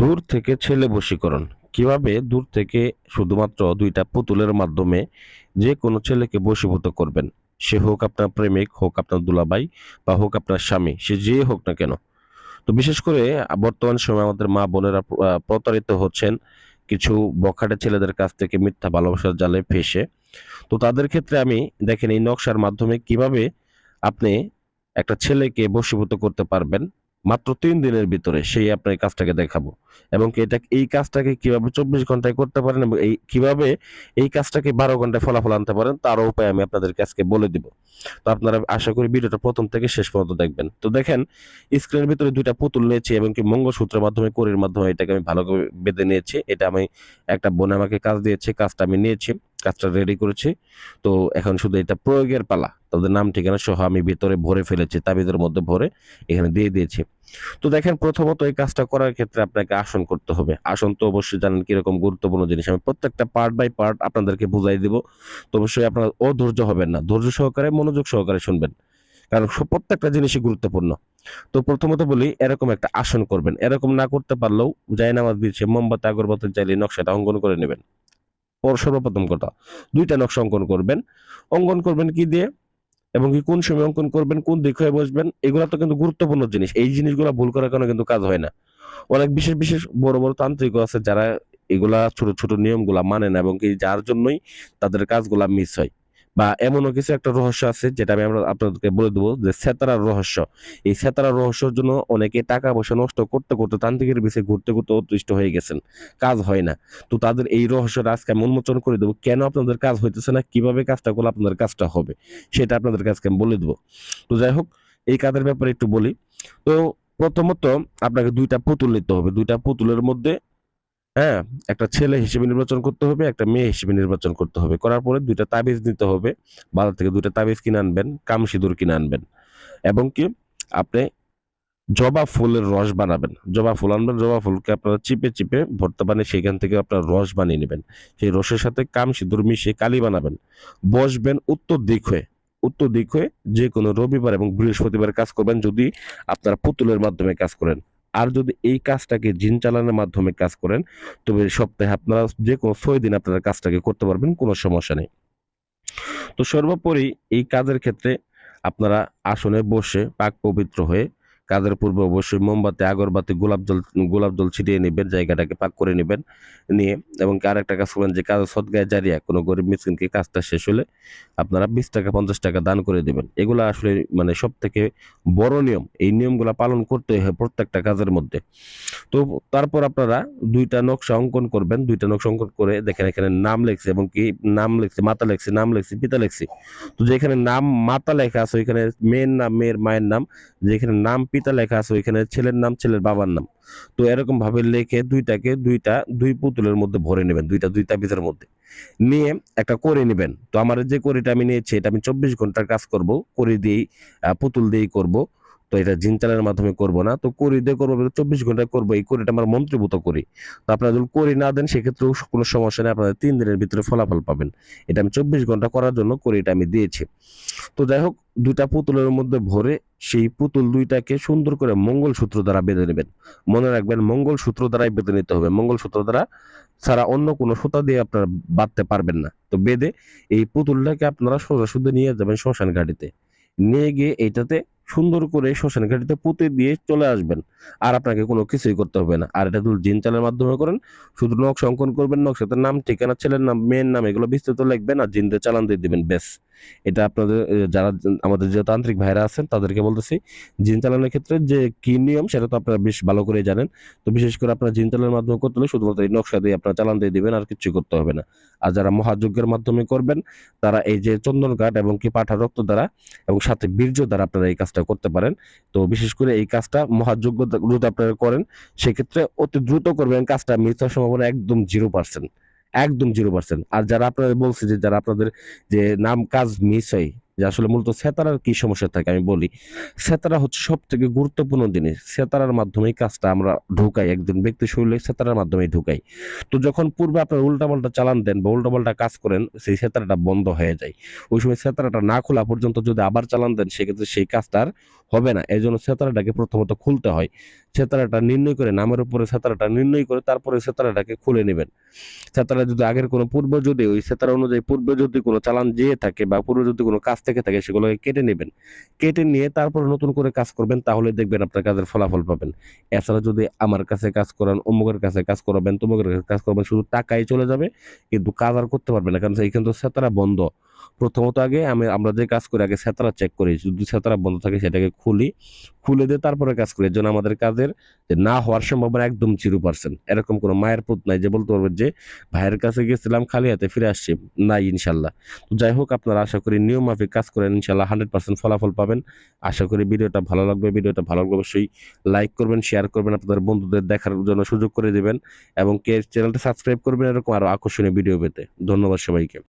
দূর থেকে ছেলে বশীকরণ। কিভাবে দূর থেকে শুধুমাত্র দুইটা পুতুলের মাধ্যমে যে কোনো ছেলেকে বশীভূত করবেন? সে হোক আপনার প্রেমিক, হোক আপনার দুলাভাই বা হোক আপনার স্বামী, সে যে হোক না কেন। তো বিশেষ করে বর্তমান সময়ে আমাদের মা বোনেরা প্রতারিত হচ্ছেন কিছু বখাটে ছেলেদের কাছ থেকে মিথ্যা ভালোবাসার জালে ফেঁসে। তো তাদের ক্ষেত্রে আমি দেখেন এই নকশার মাধ্যমে কিভাবে আপনি একটা ছেলেকে বশীভূত করতে পারবেন মাত্র 3 দিনের ভিতরে সেই আপনার এই কাজটাকে দেখাবো। এবং কি এই কাজটাকে কিভাবে 24 ঘন্টায় করতে পারেন এবং কিভাবে এই কাজটাকে 12 ঘন্টায় ফলাফল আনতে পারেন তারও উপায় আমি আপনাদেরকে আজকে বলে দিব। তো আপনারা আশা করি ভিডিওটা প্রথম থেকে শেষ পর্যন্ত দেখবেন। তো দেখেন, স্ক্রিনের ভিতরে দুইটা পুতুল নিয়েছি এবং কি মঙ্গলসূত্রের মাধ্যমে কড়ির মাধ্যমে এটাকে আমি ভালো করে বেঁধে নিয়েছি। এটা আমি একটা বোন আমাকে কাজ দিয়েছে, কাজটা আমি নিয়েছি, কাজটা রেডি করেছি। তো এখন শুধু এটা প্রয়োগের পালা। তাদের নাম ঠিকানা সহ আমি ভিতরে ভরে ফেলেছি, তাবিজের মধ্যে ভরে এখানে দিয়ে দিয়েছি। তো দেখেন, প্রথমত এই কাজটা করার ক্ষেত্রে আপনাকে আসন করতে হবে। আসন তো অবশ্যই জানেন কিরকম গুরুত্বপূর্ণ জিনিস। আমি প্রত্যেকটা পার্ট বাই পার্ট আপনাদেরকে বুঝাই দিব। তো অবশ্যই আপনারা অধৈর্য হবেন না, ধৈর্য সহকারে মনোযোগ সহকারে শুনবেন, কারণ প্রত্যেকটা জিনিসই গুরুত্বপূর্ণ। তো প্রথমত বলি, এরকম একটা আসন করবেন। এরকম না করতে পারলেও জায়নামাজ বিছিয়ে মোমবাতি আগরবাতি জ্বালিয়ে নকশাটা অঙ্কন করে নেবেন। সর্বপ্রথম কথা, দুইটা নকশা অঙ্কন করবেন। অঙ্কন করবেন কি দিয়ে এবং কি কোন সময় অঙ্কন করবেন, কোন দিক হয়ে বসবেন, এগুলো তো কিন্তু গুরুত্বপূর্ণ জিনিস। এই জিনিসগুলো ভুল করার কারণে কিন্তু কাজ হয় না। অনেক বিশেষ বিশেষ বড় বড় তান্ত্রিকও আছে যারা এগুলা ছোট ছোট নিয়মগুলা মানে না এবং কি যার জন্যই তাদের কাজগুলা মিস হয়। বা এমনও কিছু একটা রহস্য আছে যেটা আমি আমরা আপনাদেরকে বলে দেবো, যে সেতারার রহস্য। এই সেতারার রহস্যের জন্য অনেকে টাকা পয়সা নষ্ট করতে করতে তান্ত্রিকের পিছে ঘুরতে ঘুরতে অতিষ্ঠ হয়ে গেছেন, কাজ হয় না। তো তাদের এই রহস্যটা আজকে আমি উন্মোচন করে দেবো, কেন আপনাদের কাজ হইতেছে না, কিভাবে কাজটা করলে আপনাদের কাজটা হবে, সেটা আপনাদের কাছে আমি বলে দেবো। তো যাই হোক, এই কাজের ব্যাপারে একটু বলি। তো প্রথমত আপনাকে দুইটা পুতুল নিতে হবে। দুইটা পুতুলের মধ্যে, হ্যাঁ, একটা ছেলে হিসেবে নির্বাচন করতে হবে, একটা মেয়ে হিসেবে নির্বাচন করতে হবে। করার পরে দুইটা তাবিজ নিতে হবে। বাজার থেকে দুইটা তাবিজ কিনে আনবেন, কাম সিঁদুর কিনে আনবেন এবং কি আপনি জবা ফুলের রস বানাবেন। জবা ফুল আনবেন, জবা ফুলকে আপনারা চিপে চিপে ভর্তা বানিয়ে সেখান থেকে আপনারা রস বানিয়ে নেবেন। সেই রসের সাথে কাম সিঁদুর মিশিয়ে কালি বানাবেন। বসবেন উত্তর দিক হয়ে। উত্তর দিক হয়ে যে কোনো রবিবার এবং বৃহস্পতিবার কাজ করবেন যদি আপনারা পুতুলের মাধ্যমে কাজ করেন। আর যদি এই কাজটাকে জিন চালানোর মাধ্যমে কাজ করেন, তবে সপ্তাহে আপনারা যে কোনো 6 দিন আপনারা কাজটাকে করতে পারবেন, কোনো সমস্যা নেই। তো সর্বোপরি এই কাজের ক্ষেত্রে আপনারা আসনে বসে পাক পবিত্র হয়ে কাজের পূর্বে অবশ্যই মোমবাতি আগরবাতি গোলাপ জল ছিটিয়ে নেবেন, জায়গাটাকে পাক করে নেবেন। নিয়ে এবং আরেকটা কাজ করবেন, যে কাজ সদগায়ে জারিয়া, কোনো গরিব মিসকিনকে কাজটা শেষ হলে আপনারা 20 টাকা 50 টাকা দান করে দেবেন। এগুলো আসলে মানে সব থেকে বড় নিয়ম। এই নিয়মগুলো পালন করতে হয় প্রত্যেকটা কাজের মধ্যে। তো তারপর আপনারা দুইটা নকশা অঙ্কন করবেন। দুইটা নকশা অঙ্কন করে দেখেন এখানে নাম লেখছে এবং কি নাম লেখছে, মাতা লেখছে, নাম লেখছে, পিতা লেখছে। তো যেখানে নাম মাতা লেখা আছে ওইখানে মেয়ের নাম, মেয়ের মায়ের নাম। যেখানে নাম পিতা লেখা আছে ওইখানে ছেলের নাম, ছেলের বাবার নাম। তো এরকম ভাবে লেখে দুই পুতুলের মধ্যে ভরে নেবেন, দুই তাবিজের মধ্যে নিয়ে একটা করে নেবেন। তো আমার যে কড়িটা আমি নিয়েছি এটা আমি 24 ঘন্টার কাজ করব। কড়ি দিয়েই পুতুল দিয়েই করব। তো এটা জিন চালানোর মাধ্যমে করব না, তো কড়ি দিয়ে করবো, 24 ঘন্টায় করবো। এই কড়িটা আমার মন্ত্রীভূত করি। তো আপনারা যদি কড়ি না দেন সেক্ষেত্রেও কোনো সমস্যা নেই, আপনারা 3 দিনের ভিতরে ফলাফল পাবেন। এটা আমি 24 ঘন্টা করার জন্য কড়িটা আমি দিয়েছি। তো যাই হোক, দুইটা পুতুলের মধ্যে ভরে সেই পুতুল দুইটাকে সুন্দর করে মঙ্গলসূত্র দ্বারা বেঁধে নেবেন। মনে রাখবেন, মঙ্গলসূত্র দ্বারাই বেঁধে নিতে হবে। মঙ্গলসূত্র দ্বারা ছাড়া অন্য কোনো সুতা দিয়ে আপনারা বাঁধতে পারবেন না। তো বেঁধে এই পুতুলটাকে আপনারা সোজাসুদ্ধি নিয়ে যাবেন শ্মশান ঘাটিতে। নিয়ে গিয়ে এইটাতে সুন্দর করে শ্মশান ঘাটিতে পুঁতে দিয়ে চলে আসবেন। আর আপনাকে কোনো কিছুই করতে হবে না। আর এটা যদি জিন চালের মাধ্যমে করেন, শুধু নকশা অঙ্কন করবেন, নকশাতে নাম ঠিকানা, ছেলের নাম, মেয়ের নাম, এগুলো বিস্তারিত লিখবেন আর জিনদের চালান দিয়ে দিবেন, ব্যাস। এটা আপনাদের যারা আমাদের যে তান্ত্রিক ভাইরা আছেন তাদেরকে বলতেছি, জিন চালানোর ক্ষেত্রে যে কি নিয়ম সেটা তো আপনারা বেশ ভালো করে জানেন। তো বিশেষ করে আপনারা জিন চালানোর মাধ্যমে করতে হলে শুধুমাত্র এই নকশা দিয়ে আপনারা চালান দিয়ে দিবেন, আর কিছু করতে হবে না। আর যারা মহাযজ্ঞের মাধ্যমে করবেন তারা এই যে চন্দন কাঠ এবং কি পাঠার রক্ত দ্বারা এবং সাথে বীর্য দ্বারা আপনারা এই কাজটা করতে পারেন। তো বিশেষ করে এই কাজটা মহাযজ্ঞ যদি আপনারা করেন সেক্ষেত্রে অতি দ্রুত করবেন, কাজটা মিস হওয়ার সম্ভাবনা একদম 0%। একদম 0%। আর যারা আপনাদের বলছে যে যারা আপনাদের যে নাম কাজ মিস হয়, যে আসলে মূলত সেতারার কি সমস্যা থাকে আমি বলি। সেতারা হচ্ছে সব থেকে গুরুত্বপূর্ণ জিনিস। সেতারার মাধ্যমেই কাজটা আমরা ঢুকাই, একজন ব্যক্তির শরীরে সেতারার মাধ্যমেই ঢুকাই। তো যখন পূর্বে আপনার উল্টাপাল্টা চালান দেন বা উল্টাপাল্টা কাজ করেন, সেই সেতারাটা বন্ধ হয়ে যায়। ওই সময় সেতারাটা না খোলা পর্যন্ত যদি আবার চালান দেন, সেক্ষেত্রে সেই কাজটা আর হবে না। এজন্য সেতারাটাকে প্রথমত খুলতে হয়। সেতারাটা নির্ণয় করে, নামের উপরে সেতারাটা নির্ণয় করে তারপরে সেতারাটাকে খুলে নেবেন। সেতারা যদি আগের কোনো পূর্বে যদি ওই সেতারা অনুযায়ী পূর্বে যদি কোনো চালান যেয়ে থাকে বা পূর্বে যদি কোনো কাজ থেকে থাকে, সেগুলোকে কেটে নেবেন। কেটে নিয়ে তারপর নতুন করে কাজ করবেন, তাহলে দেখবেন আপনার কাজের ফলাফল পাবেন। এছাড়া যদি আমার কাছে কাজ করান, অমুকের কাছে কাজ করাবেন, তমুকের কাছে কাজ করবেন, শুধু টাকাই চলে যাবে, কিন্তু কাজ আর করতে পারবেন না, কারণ এইখানে তো সেতারা বন্ধ। প্রথমত আগে আমরা যে কাজ করি, আগে সেতারা চেক করি, যদি সেতারা বন্ধ থাকে সেটাকে খুলি, খুলে দিয়ে তারপরে কাজ করি। এর জন্য আমাদের কাজের যে না হওয়ার সম্ভাবনা একদম 0%। এরকম কোনো মায়ের পুত নাই যে বলতে পারবেন যে ভাইয়ের কাছে গেছিলাম খালি হাতে ফিরে আসছি, নাই ইনশাল্লাহ। তো যাই হোক, আপনারা আশা করি নিয়ম মাফিক কাজ করেন, ইনশাল্লাহ 100% ফলাফল পাবেন। আশা করি ভিডিওটা ভালো লাগবে। ভিডিওটা ভালো লাগবে অবশ্যই লাইক করবেন, শেয়ার করবেন, আপনাদের বন্ধুদের দেখার জন্য সুযোগ করে দিবেন, এবং চ্যানেলটা সাবস্ক্রাইব করবেন এরকম আরো আকর্ষণীয় ভিডিও পেতে। ধন্যবাদ সবাইকে।